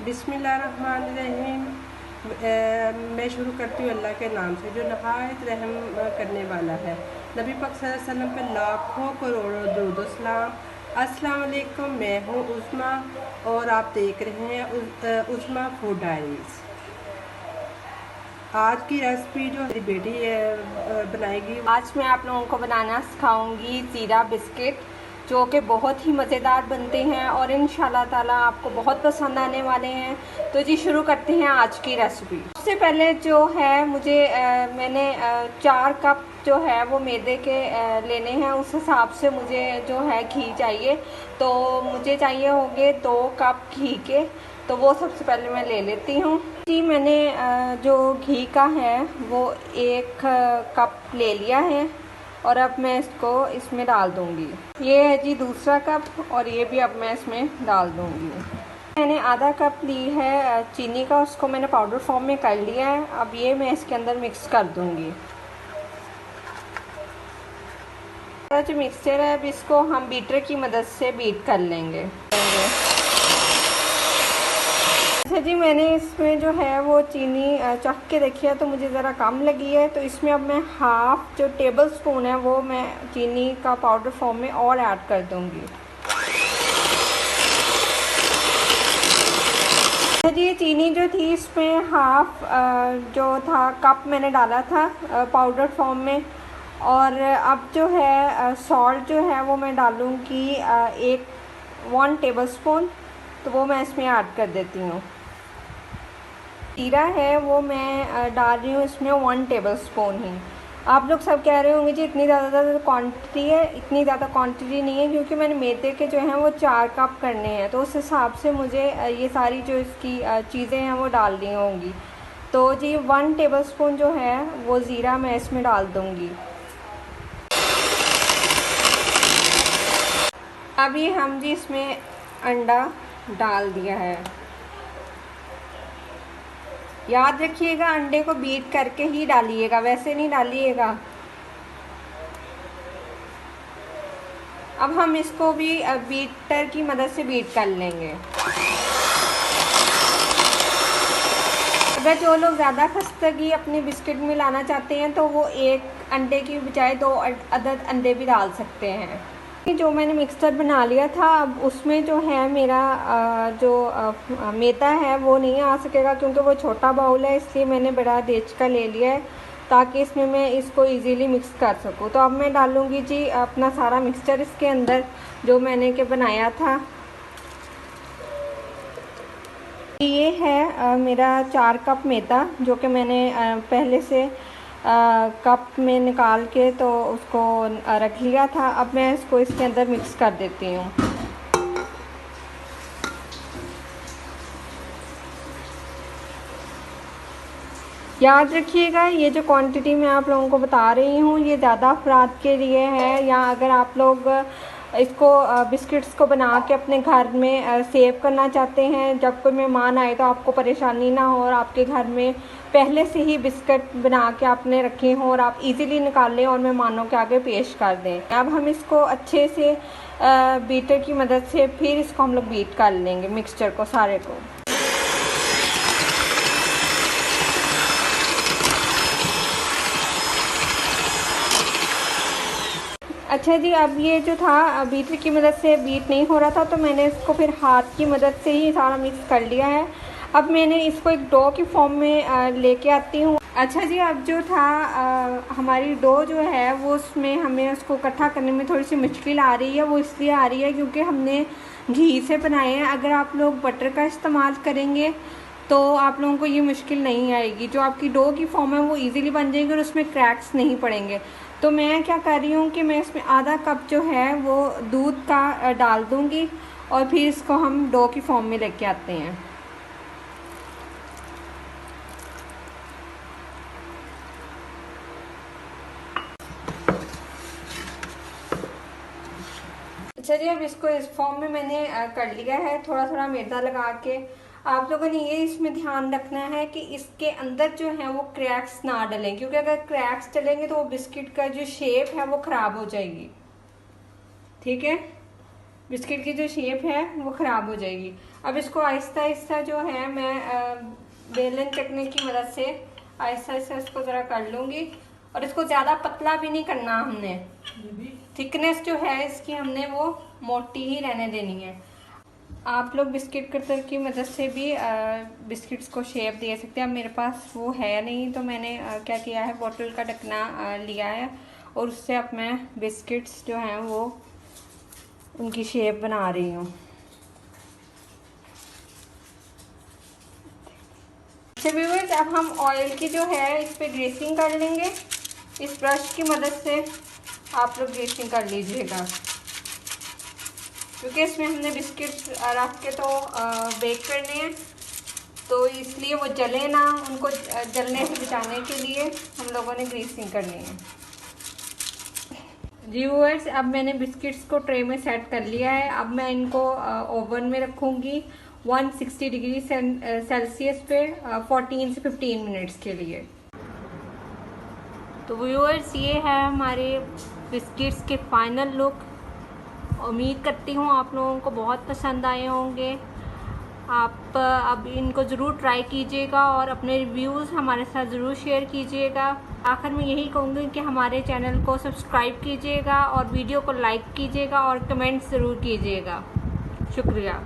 बिस्मिल्लाहिर्रहमानिर्रहीम। मैं शुरू करती हूँ अल्लाह के नाम से जो नहायत रहम करने वाला है। नबी पाक सल्लल्लाहु अलैहि वसल्लम पे लाखों करोड़ों दुरूद सलाम। अस्सलाम वालेकुम, मैं हूँ उस्मा और आप देख रहे हैं उस्मा फूड डायरीज। आज की रेसिपी जो मेरी बेटी बनाएगी, आज मैं आप लोगों को बनाना सिखाऊंगी ज़ीरा बिस्किट, जो कि बहुत ही मज़ेदार बनते हैं और इंशाल्लाह ताला आपको बहुत पसंद आने वाले हैं। तो जी शुरू करते हैं आज की रेसिपी। सबसे पहले जो है मुझे मैंने 4 कप जो है वो मैदे के लेने हैं। उस हिसाब से मुझे जो है घी चाहिए, तो मुझे चाहिए होंगे 2 कप घी के। तो वो सबसे पहले मैं ले लेती हूँ जी। मैंने जो घी का है वो 1 कप ले लिया है और अब मैं इसको इसमें डाल दूँगी। ये है जी दूसरा कप और ये भी अब मैं इसमें डाल दूँगी। मैंने आधा कप ली है चीनी का, उसको मैंने पाउडर फॉर्म में कर लिया है। अब ये मैं इसके अंदर मिक्स कर दूँगी। जो मिक्सचर है अब इसको हम बीटर की मदद से बीट कर लेंगे। अच्छा जी, मैंने इसमें जो है वो चीनी चख के देखी है तो मुझे ज़रा कम लगी है, तो इसमें अब मैं हाफ जो टेबल स्पून है वो मैं चीनी का पाउडर फॉर्म में और ऐड कर दूंगी। अच्छा जी, ये चीनी जो थी इसमें हाफ जो था कप मैंने डाला था पाउडर फॉर्म में। और अब जो है सॉल्ट जो है वो मैं डालूँगी 1 टेबल स्पून, तो वो मैं इसमें ऐड कर देती हूँ। जीरा है वो मैं डाल रही हूँ इसमें 1 टेबल स्पून ही। आप लोग सब कह रहे होंगे जी इतनी ज़्यादा क्वांटिटी है। इतनी ज़्यादा क्वांटिटी नहीं है, क्योंकि मैंने मैदे के जो हैं वो 4 कप करने हैं, तो उस हिसाब से मुझे ये सारी जो इसकी चीज़ें हैं वो डालनी होंगी। तो जी 1 टेबल स्पून जो है वो ज़ीरा मैं इसमें डाल दूँगी। अभी हम जी इसमें अंडा डाल दिया है। याद रखिएगा अंडे को बीट करके ही डालिएगा, वैसे नहीं डालिएगा। अब हम इसको भी बीटर की मदद से बीट कर लेंगे। अगर जो लोग ज़्यादा खस्तगी अपने बिस्किट में लाना चाहते हैं तो वो 1 अंडे की बजाय 2 अदद अंडे भी डाल सकते हैं। जो मैंने मिक्सचर बना लिया था, अब उसमें जो है मेरा जो मैदा है वो नहीं आ सकेगा, क्योंकि वो छोटा बाउल है, इसलिए मैंने बड़ा देच का ले लिया है ताकि इसमें मैं इसको इजीली मिक्स कर सकूँ। तो अब मैं डालूँगी जी अपना सारा मिक्सचर इसके अंदर जो मैंने के बनाया था। ये है मेरा 4 कप मैदा, जो कि मैंने पहले से कप में निकाल के तो उसको रख लिया था। अब मैं इसको इसके अंदर मिक्स कर देती हूँ। याद रखिएगा ये जो क्वांटिटी मैं आप लोगों को बता रही हूँ ये ज़्यादा अफराद के लिए है, या अगर आप लोग इसको बिस्किट्स को बना के अपने घर में सेव करना चाहते हैं, जब कोई मेहमान आए तो आपको परेशानी ना हो और आपके घर में पहले से ही बिस्किट बना के आपने रखे हों और आप इजीली निकाल लें और मेहमानों के आगे पेश कर दें। अब हम इसको अच्छे से बीटर की मदद से फिर इसको हम लोग बीट कर लेंगे मिक्सचर को सारे को। अच्छा जी, अब ये जो था बीटर की मदद से बीट नहीं हो रहा था, तो मैंने इसको फिर हाथ की मदद से ही सारा मिक्स कर लिया है। अब मैंने इसको एक डो की फॉर्म में लेके आती हूँ। अच्छा जी, अब जो था हमारी डो जो है वो उसमें हमें उसको इकट्ठा करने में थोड़ी सी मुश्किल आ रही है। वो इसलिए आ रही है क्योंकि हमने घी से बनाए हैं। अगर आप लोग बटर का इस्तेमाल करेंगे तो आप लोगों को ये मुश्किल नहीं आएगी। जो आपकी डो की फॉर्म है वो इजीली बन जाएगी और उसमें क्रैक्स नहीं पड़ेंगे। तो मैं क्या कर रही हूँ कि मैं इसमें आधा कप जो है वो दूध का डाल दूँगी और फिर इसको हम डो की फॉर्म में लेके आते हैं। अच्छा जी, अब इसको इस फॉर्म में मैंने कर लिया है, थोड़ा थोड़ा मैदा लगा के। आप लोगों ने ये इसमें ध्यान रखना है कि इसके अंदर जो है वो क्रैक्स ना डलें, क्योंकि अगर क्रैक्स डलेंगे तो वो बिस्किट का जो शेप है वो ख़राब हो जाएगी। ठीक है, बिस्किट की जो शेप है वो ख़राब हो जाएगी। अब इसको आहिस्ता आहिस्ता जो है मैं बेलन चकने की मदद से आहिस्ता आहिस्ता इसको ज़रा कर लूँगी। और इसको ज़्यादा पतला भी नहीं करना हमने, थिकनेस जो है इसकी हमने वो मोटी ही रहने देनी है। आप लोग बिस्किट कटर की मदद से भी बिस्किट्स को शेप दे सकते हैं। अब मेरे पास वो है नहीं तो मैंने क्या किया है, बोतल का ढकना लिया है और उससे अब मैं बिस्किट्स जो हैं वो उनकी शेप बना रही हूँ। अच्छा व्यूअर्स, अब हम ऑयल की जो है इस पे ग्रीसिंग कर लेंगे। इस ब्रश की मदद से आप लोग ग्रीसिंग कर लीजिएगा, क्योंकि इसमें हमने बिस्किट रख के तो बेक करने हैं, तो इसलिए वो जले ना, उनको जलने से बचाने के लिए हम लोगों ने ग्रीसिंग करनी है। जी व्यूअर्स, अब मैंने बिस्किट्स को ट्रे में सेट कर लिया है। अब मैं इनको ओवन में रखूँगी 160 डिग्री सेल्सियस पे 14 से 15 मिनट्स के लिए। तो व्यूअर्स, ये है हमारे बिस्किट्स के फाइनल लुक। उम्मीद करती हूँ आप लोगों को बहुत पसंद आए होंगे। आप अब इनको ज़रूर ट्राई कीजिएगा और अपने रिव्यूज़ हमारे साथ ज़रूर शेयर कीजिएगा। आखिर में यही कहूँगी कि हमारे चैनल को सब्सक्राइब कीजिएगा और वीडियो को लाइक कीजिएगा और कमेंट्स ज़रूर कीजिएगा। शुक्रिया।